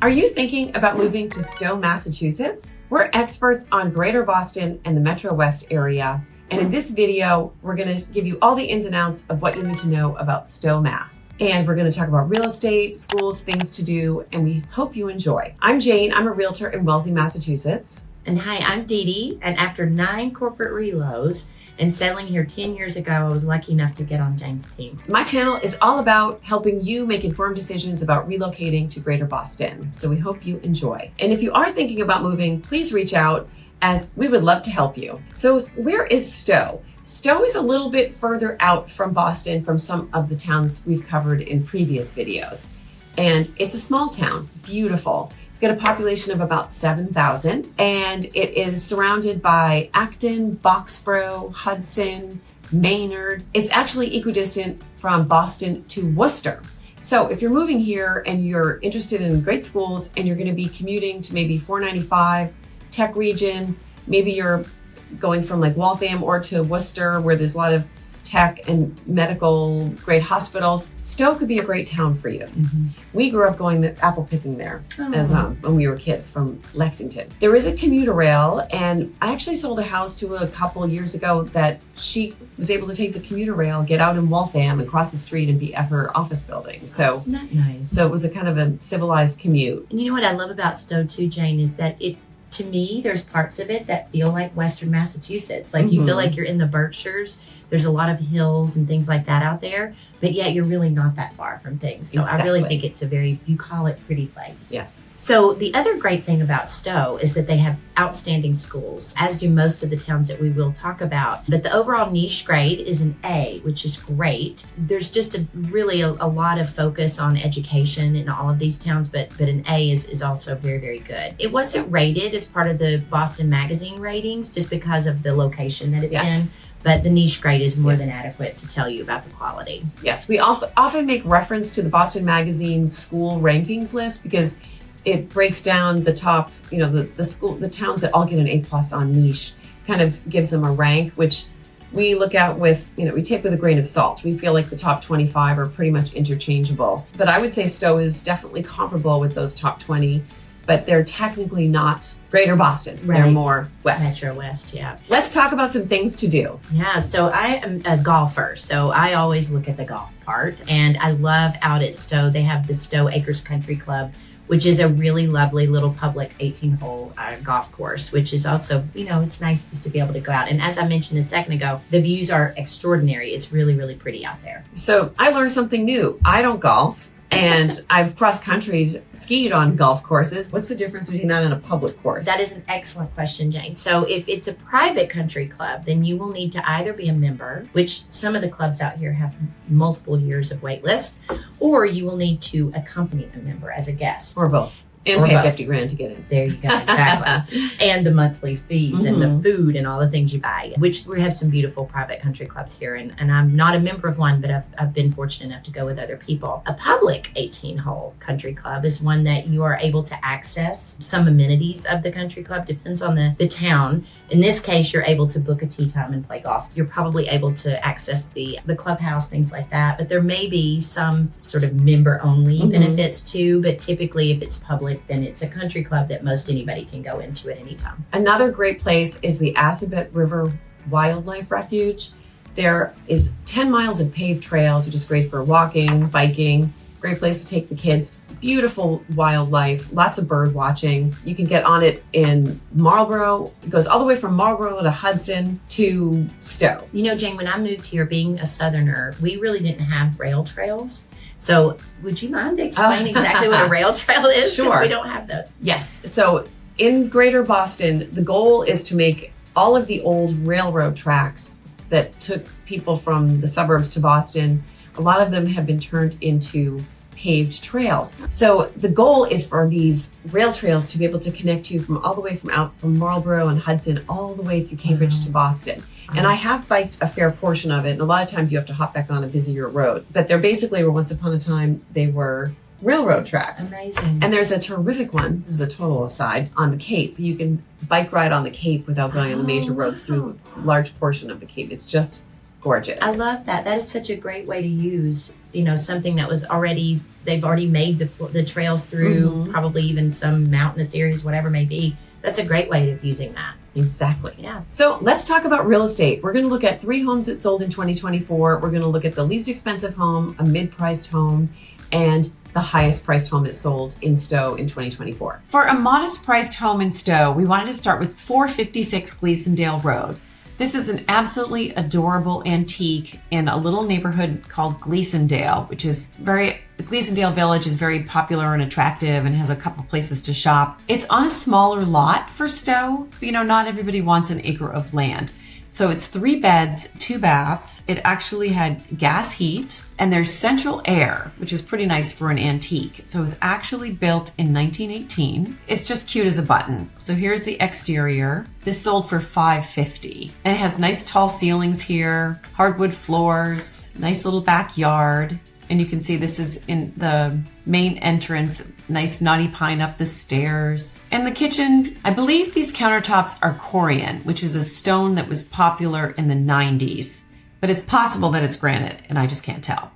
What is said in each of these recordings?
Are you thinking about moving to Stow, Massachusetts? We're experts on Greater Boston and the Metro West area. And in this video, we're going to give you all the ins and outs of what you need to know about Stow, Mass. And we're going to talk about real estate, schools, things to do, and we hope you enjoy. I'm Jane. I'm a realtor in Wellesley, Massachusetts. And hi, I'm Dee Dee. And after 9 corporate relos and settling here 10 years ago, I was lucky enough to get on Jane's team. My channel is all about helping you make informed decisions about relocating to Greater Boston. So we hope you enjoy. And if you are thinking about moving, please reach out, as we would love to help you. So where is Stow? Stow is a little bit further out from Boston from some of the towns we've covered in previous videos. And it's a small town, beautiful. It's got a population of about 7,000, and it is surrounded by Acton, Boxborough, Hudson, Maynard. It's actually equidistant from Boston to Worcester. So if you're moving here and you're interested in great schools and you're going to be commuting to maybe 495, Tech Region, maybe you're going from like Waltham or to Worcester where there's a lot of tech and medical, great hospitals, Stow could be a great town for you. Mm-hmm. We grew up going apple picking there as when we were kids from Lexington. There is a commuter rail, and I actually sold a house to a couple years ago that she was able to take the commuter rail, get out in Waltham and cross the street and be at her office building. So isn't that nice? So it was a kind of a civilized commute. And you know what I love about Stow too, Jane, is that to me, there's parts of it that feel like Western Massachusetts. Like you feel like you're in the Berkshires. There's a lot of hills and things like that out there, but yet you're really not that far from things. So exactly. I really think it's a very, you call it, pretty place. Yes. So the other great thing about Stow is that they have outstanding schools, as do most of the towns that we will talk about. But the overall niche grade is an A, which is great. There's just a lot of focus on education in all of these towns, but an A is also very, very good. It wasn't rated as part of the Boston Magazine ratings just because of the location that it's in. But the niche grade is more than adequate to tell you about the quality. Yes, we also often make reference to the Boston Magazine school rankings list because it breaks down the top, the towns that all get an A+ on niche, kind of gives them a rank, which we look at with, we take with a grain of salt. We feel like the top 25 are pretty much interchangeable. But I would say Stow is definitely comparable with those top 20, but they're technically not Greater Boston. Right. They're more west. Metro West, yeah. Let's talk about some things to do. Yeah, so I am a golfer, so I always look at the golf part. And I love out at Stow, they have the Stow Acres Country Club, which is a really lovely little public 18-hole golf course, which is also, it's nice just to be able to go out. And as I mentioned a second ago, the views are extraordinary. It's really, really pretty out there. So I learned something new. I don't golf. And I've cross-country skied on golf courses. What's the difference between that and a public course? That is an excellent question, Jane. So if it's a private country club, then you will need to either be a member, which some of the clubs out here have multiple years of wait list, or you will need to accompany a member as a guest. Or both. And pay $50,000 to get in. There you go, exactly. And the monthly fees and the food and all the things you buy, which we have some beautiful private country clubs here. And I'm not a member of one, but I've been fortunate enough to go with other people. A public 18-hole country club is one that you are able to access some amenities of the country club. Depends on the town. In this case, you're able to book a tee time and play golf. You're probably able to access the clubhouse, things like that. But there may be some sort of member-only benefits too. But typically, if it's public, then it's a country club that most anybody can go into at any time. Another great place is the Assabet River Wildlife Refuge. There is 10 miles of paved trails, which is great for walking, biking, great place to take the kids. Beautiful wildlife, lots of bird watching. You can get on it in Marlborough. It goes all the way from Marlborough to Hudson to Stow. Jane, when I moved here, being a Southerner, we really didn't have rail trails. So would you mind explaining exactly what a rail trail is? Sure. Because we don't have those. Yes. So in Greater Boston, the goal is to make all of the old railroad tracks that took people from the suburbs to Boston, a lot of them have been turned into paved trails. So the goal is for these rail trails to be able to connect you from all the way from Marlborough and Hudson all the way through Cambridge to Boston. And I have biked a fair portion of it, and a lot of times you have to hop back on a busier road. But there basically were, once upon a time, they were railroad tracks. Amazing. And there's a terrific one, this is a total aside, on the Cape. You can bike ride on the Cape without going on the major roads through a large portion of the Cape. It's just gorgeous. I love that. That is such a great way to use, something that was already, they've already made the trails through, probably even some mountainous areas, whatever it may be. That's a great way of using that. Exactly. Yeah. So let's talk about real estate. We're going to look at 3 homes that sold in 2024. We're going to look at the least expensive home, a mid-priced home, and the highest priced home that sold in Stow in 2024. For a modest priced home in Stow, we wanted to start with 456 Gleasondale Road. This is an absolutely adorable antique in a little neighborhood called Gleasondale, Gleasondale Village is very popular and attractive and has a couple places to shop. It's on a smaller lot for Stow, but not everybody wants an acre of land. So it's 3 beds, 2 baths. It actually had gas heat and there's central air, which is pretty nice for an antique. So it was actually built in 1918. It's just cute as a button. So here's the exterior. This sold for $550. And it has nice tall ceilings here, hardwood floors, nice little backyard. And you can see this is in the main entrance, nice knotty pine up the stairs. And the kitchen, I believe these countertops are Corian, which is a stone that was popular in the 90s. But it's possible that it's granite, and I just can't tell.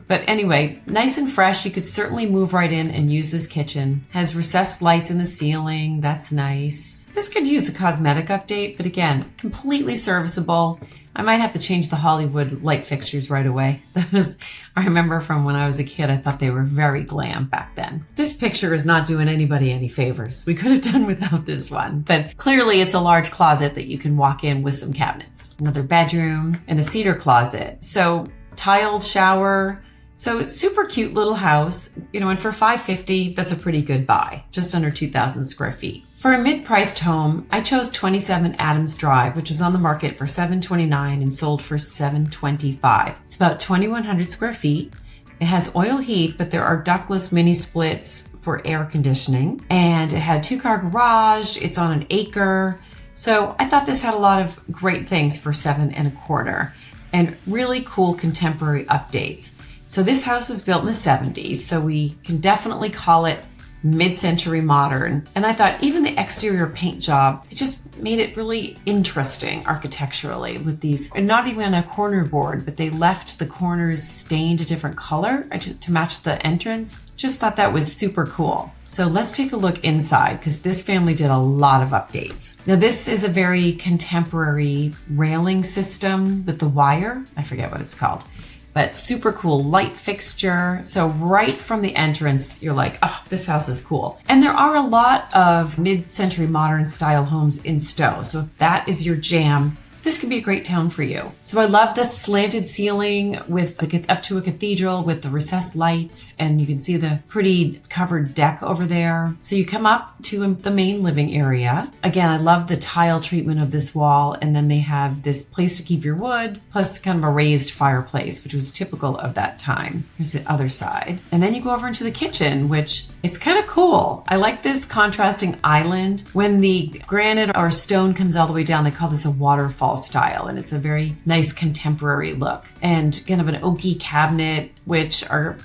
But anyway, nice and fresh. You could certainly move right in and use this kitchen. Has recessed lights in the ceiling. That's nice. This could use a cosmetic update, but again, completely serviceable. I might have to change the Hollywood light fixtures right away. I remember from when I was a kid, I thought they were very glam back then. This picture is not doing anybody any favors. We could have done without this one, but clearly it's a large closet that you can walk in with some cabinets. Another bedroom and a cedar closet. So tiled shower. So it's super cute little house, and for $550, that's a pretty good buy, just under 2,000 square feet. For a mid-priced home, I chose 27 Adams Drive, which was on the market for $729 and sold for $725. It's about 2,100 square feet. It has oil heat, but there are ductless mini splits for air conditioning. And it had 2-car garage. It's on an acre. So I thought this had a lot of great things for $725 and really cool contemporary updates. So this house was built in the 70s, so we can definitely call it mid-century modern. And I thought even the exterior paint job, it just made it really interesting architecturally with these, and not even a corner board, but they left the corners stained a different color to match the entrance. Just thought that was super cool. So let's take a look inside because this family did a lot of updates. Now this is a very contemporary railing system with the wire. I forget what it's called. But super cool light fixture. So right from the entrance, you're like, oh, this house is cool. And there are a lot of mid-century modern style homes in Stow. So if that is your jam, this could be a great town for you. So I love the slanted ceiling with up to a cathedral with the recessed lights, and you can see the pretty covered deck over there. So you come up to the main living area. Again, I love the tile treatment of this wall, and then they have this place to keep your wood, plus kind of a raised fireplace, which was typical of that time. Here's the other side. And then you go over into the kitchen, which it's kind of cool. I like this contrasting island. When the granite or stone comes all the way down, they call this a waterfall style, and it's a very nice contemporary look. And kind of an oaky cabinet, which are,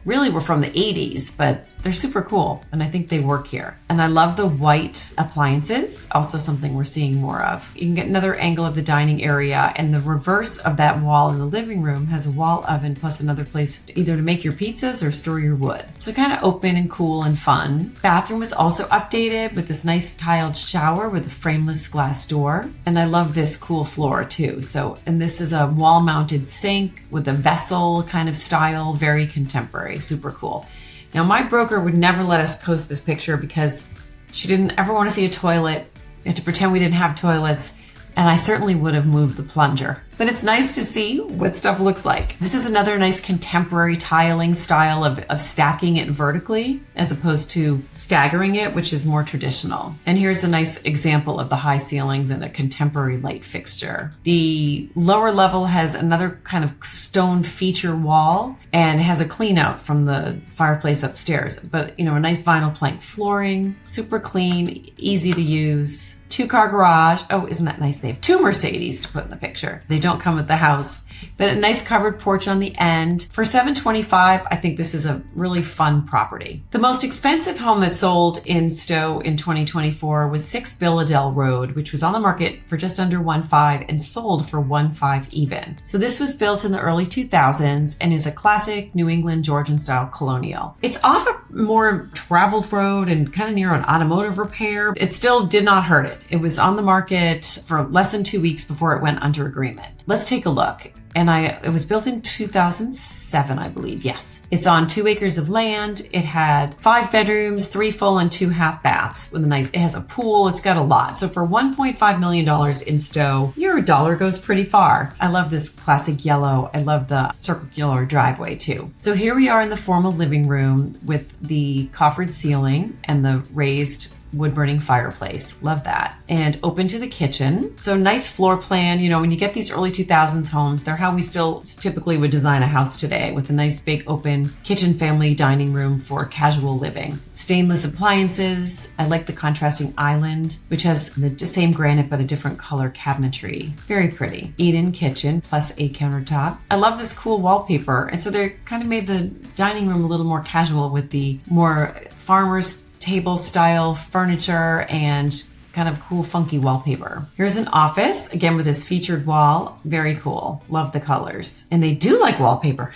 really were from the 80s, but they're super cool, and I think they work here. And I love the white appliances, also something we're seeing more of. You can get another angle of the dining area, and the reverse of that wall in the living room has a wall oven plus another place either to make your pizzas or store your wood. So kind of open and cool and fun. Bathroom was also updated with this nice tiled shower with a frameless glass door. And I love this cool floor too. And this is a wall-mounted sink with a vessel kind of style, very contemporary, super cool. Now, my broker would never let us post this picture because she didn't ever want to see a toilet. We had to pretend we didn't have toilets, and I certainly would have moved the plunger. But it's nice to see what stuff looks like. This is another nice contemporary tiling style of stacking it vertically as opposed to staggering it, which is more traditional. And here's a nice example of the high ceilings and a contemporary light fixture. The lower level has another kind of stone feature wall and has a clean out from the fireplace upstairs. But, a nice vinyl plank flooring, super clean, easy to use. 2-car garage. Oh, isn't that nice? They have 2 Mercedes to put in the picture. They don't come with the house, but a nice covered porch on the end. For $725, I think this is a really fun property. The most expensive home that sold in Stow in 2024 was 6 Billadell Road, which was on the market for just under $1.5 and sold for $1.5 even. So this was built in the early 2000s and is a classic New England Georgian style colonial. It's off a more traveled road and kind of near an automotive repair. It still did not hurt it. It was on the market for less than 2 weeks before it went under agreement. Let's take a look. And it was built in 2007, I believe. Yes. It's on 2 acres of land. It had 5 bedrooms, 3 full and 2 half baths with it has a pool. It's got a lot. So for $1.5 million in Stow, your dollar goes pretty far. I love this classic yellow. I love the circular driveway too. So here we are in the formal living room with the coffered ceiling and the raised wood-burning fireplace. Love that. And open to the kitchen. So nice floor plan. You know, when you get these early 2000s homes, they're how we still typically would design a house today, with a nice big open kitchen family dining room for casual living. Stainless appliances. I like the contrasting island, which has the same granite but a different color cabinetry. Very pretty. Eat-in kitchen plus a countertop. I love this cool wallpaper. And so they kind of made the dining room a little more casual with the more farmer's table style furniture and kind of cool funky wallpaper. Here's an office, again with this featured wall. Very cool. Love the colors. And they do like wallpaper.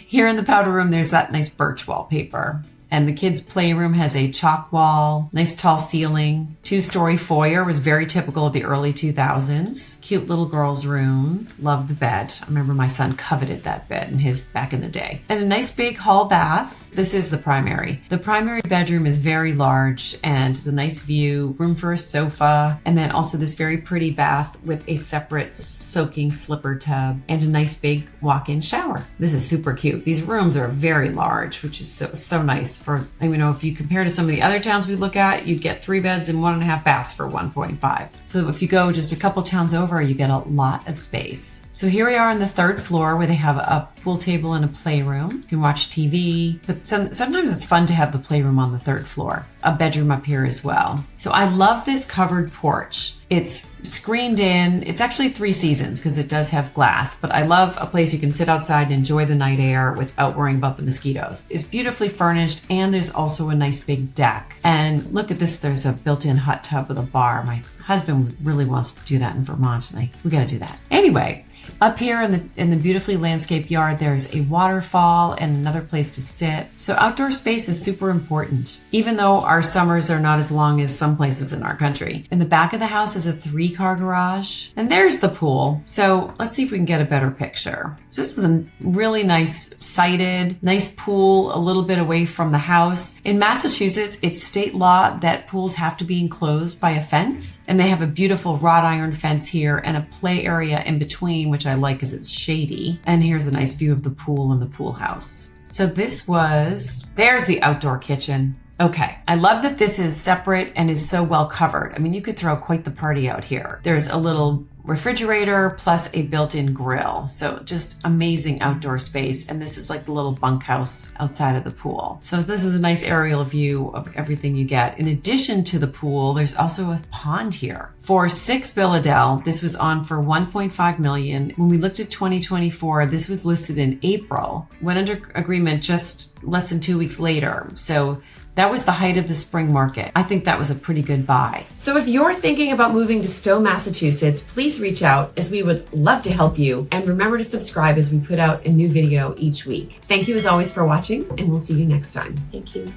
Here in the powder room, there's that nice birch wallpaper. And the kids' playroom has a chalk wall, nice tall ceiling. 2-story foyer was very typical of the early 2000s. Cute little girl's room. Love the bed. I remember my son coveted that bed in his back in the day. And a nice big hall bath. This is the primary. The primary bedroom is very large and it's a nice view, room for a sofa, and then also this very pretty bath with a separate soaking slipper tub and a nice big walk-in shower. This is super cute. These rooms are very large, which is so nice. For, you know, if you compare to some of the other towns we look at, you'd get 3 beds and 1.5 baths for 1.5. So if you go just a couple towns over, you get a lot of space. So here we are on the 3rd floor where they have a pool table and a playroom. You can watch TV, but sometimes it's fun to have the playroom on the 3rd floor. A bedroom up here as well. So I love this covered porch. It's screened in. It's actually 3 seasons because it does have glass, but I love a place you can sit outside and enjoy the night air without worrying about the mosquitoes. It's beautifully furnished and there's also a nice big deck. And look at this, there's a built-in hot tub with a bar. My husband really wants to do that in Vermont and we gotta do that. Anyway, up here in the beautifully landscaped yard, there's a waterfall and another place to sit. So outdoor space is super important, even though our summers are not as long as some places in our country. In the back of the house is a 3-car garage, and there's the pool. So let's see if we can get a better picture. So this is a really nice sited, nice pool, a little bit away from the house. In Massachusetts, it's state law that pools have to be enclosed by a fence, and they have a beautiful wrought iron fence here and a play area in between, which I like because it's shady. And here's a nice view of the pool and the pool house. So there's the outdoor kitchen. Okay, I love that this is separate and is so well covered. I mean, you could throw quite the party out here. There's a little refrigerator plus a built-in grill. So just amazing outdoor space. And this is like the little bunkhouse outside of the pool. So this is a nice aerial view of everything you get. In addition to the pool, there's also a pond here. For 6 Billadell, this was on for $1.5 million. When we looked at 2024, this was listed in April, went under agreement just less than 2 weeks later. So that was the height of the spring market. I think that was a pretty good buy. So if you're thinking about moving to Stow, Massachusetts, please reach out as we would love to help you. And remember to subscribe as we put out a new video each week. Thank you as always for watching, and we'll see you next time. Thank you.